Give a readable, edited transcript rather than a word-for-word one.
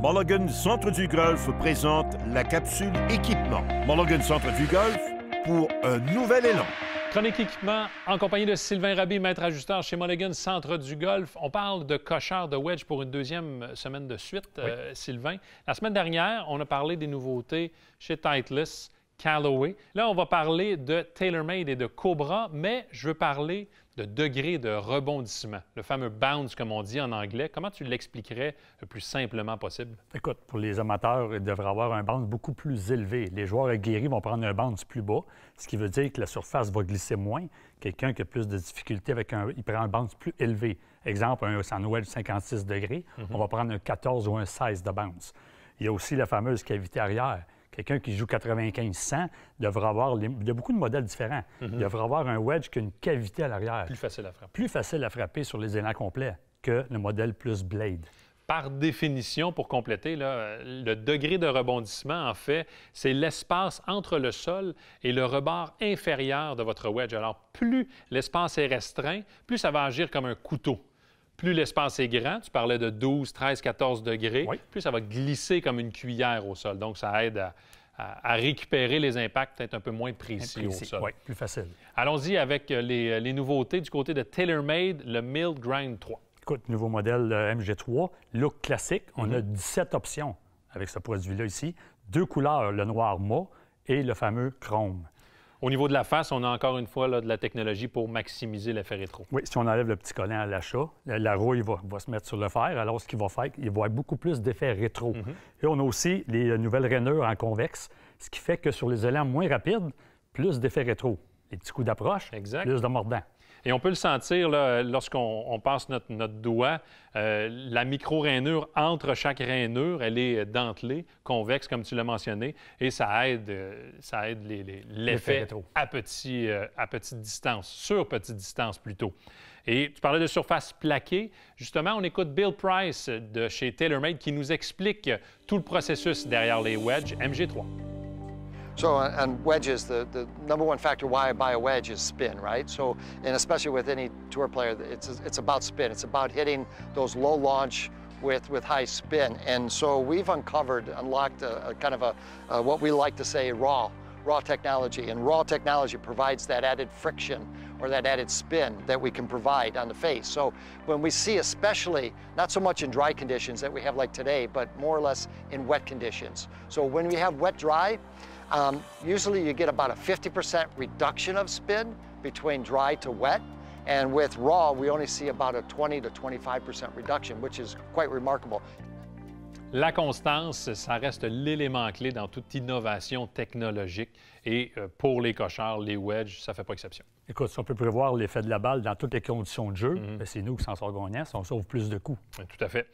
Mulligan Centre du Golf présente la capsule équipement. Mulligan Centre du Golf pour un nouvel élan. Chronique équipement en compagnie de Sylvain Raby, maître ajusteur chez Mulligan Centre du Golf. On parle de cochère de wedge pour une deuxième semaine de suite, Oui. Sylvain. La semaine dernière, on a parlé des nouveautés chez Titleist, Callaway. Là, on va parler de TaylorMade et de Cobra, mais je veux parler de degré de rebondissement, le fameux bounce, comme on dit en anglais. Comment tu l'expliquerais le plus simplement possible? Écoute, pour les amateurs, ils devraient avoir un bounce beaucoup plus élevé. Les joueurs aguerris vont prendre un bounce plus bas, ce qui veut dire que la surface va glisser moins. Quelqu'un qui a plus de difficultés il prend un bounce plus élevé. Exemple, un sandwich 56 degrés, on va prendre un 14 ou un 16 de bounce. Il y a aussi la fameuse cavité arrière. Quelqu'un qui joue 95-100 devrait avoir... Il y a beaucoup de modèles différents. Il devrait avoir un wedge qui a une cavité à l'arrière. Plus facile à frapper. Plus facile à frapper sur les élans complets que le modèle plus blade. Par définition, pour compléter, là, le degré de rebondissement, en fait, c'est l'espace entre le sol et le rebord inférieur de votre wedge. Alors, plus l'espace est restreint, plus ça va agir comme un couteau. Plus l'espace est grand, tu parlais de 12, 13, 14 degrés, oui. plus ça va glisser comme une cuillère au sol. Donc, ça aide à récupérer les impacts peut-être un peu moins précis au sol. Oui, plus facile. Allons-y avec les nouveautés du côté de TaylorMade, le Mill Grind 3. Écoute, nouveau modèle MG3, look classique. On a 17 options avec ce produit-là ici. 2 couleurs, le noir mat et le fameux chrome. Au niveau de la face, on a encore une fois là, de la technologie pour maximiser l'effet rétro. Oui, si on enlève le petit collant à l'achat, la rouille va se mettre sur le fer. Alors, ce qu'il va faire, il va avoir beaucoup plus d'effet rétro. Et on a aussi les nouvelles rainures en convexe, ce qui fait que sur les élans moins rapides, plus d'effet rétro. Les petits coups d'approche, plus de mordant. Et on peut le sentir là, lorsqu'on passe notre doigt. La micro-rainure entre chaque rainure, elle est dentelée, convexe, comme tu l'as mentionné, et ça aide l'effet à petite distance, sur petite distance plutôt. Et tu parlais de surface plaquée. Justement, on écoute Bill Price de chez TaylorMade qui nous explique tout le processus derrière les wedges MG3. So on wedges, the number one factor why I buy a wedge is spin, right? So, and especially with any tour player, it's about spin. It's about hitting those low launch with high spin. And so we've unlocked a kind of a what we like to say raw technology. And raw technology provides that added friction or that added spin that we can provide on the face. So when we see, especially, not so much in dry conditions that we have like today, but more or less in wet conditions. So when we have wet-dry, usually you get about a 50% reduction of spin between dry to wet. And with raw, we only see about a 20 to 25% reduction, which is quite remarkable. La constance, ça reste l'élément clé dans toute innovation technologique. Et pour les cocheurs, les wedges, ça ne fait pas exception. Écoute, si on peut prévoir l'effet de la balle dans toutes les conditions de jeu, c'est nous qui s'en sortons gagnants si on sauve plus de coups. Tout à fait.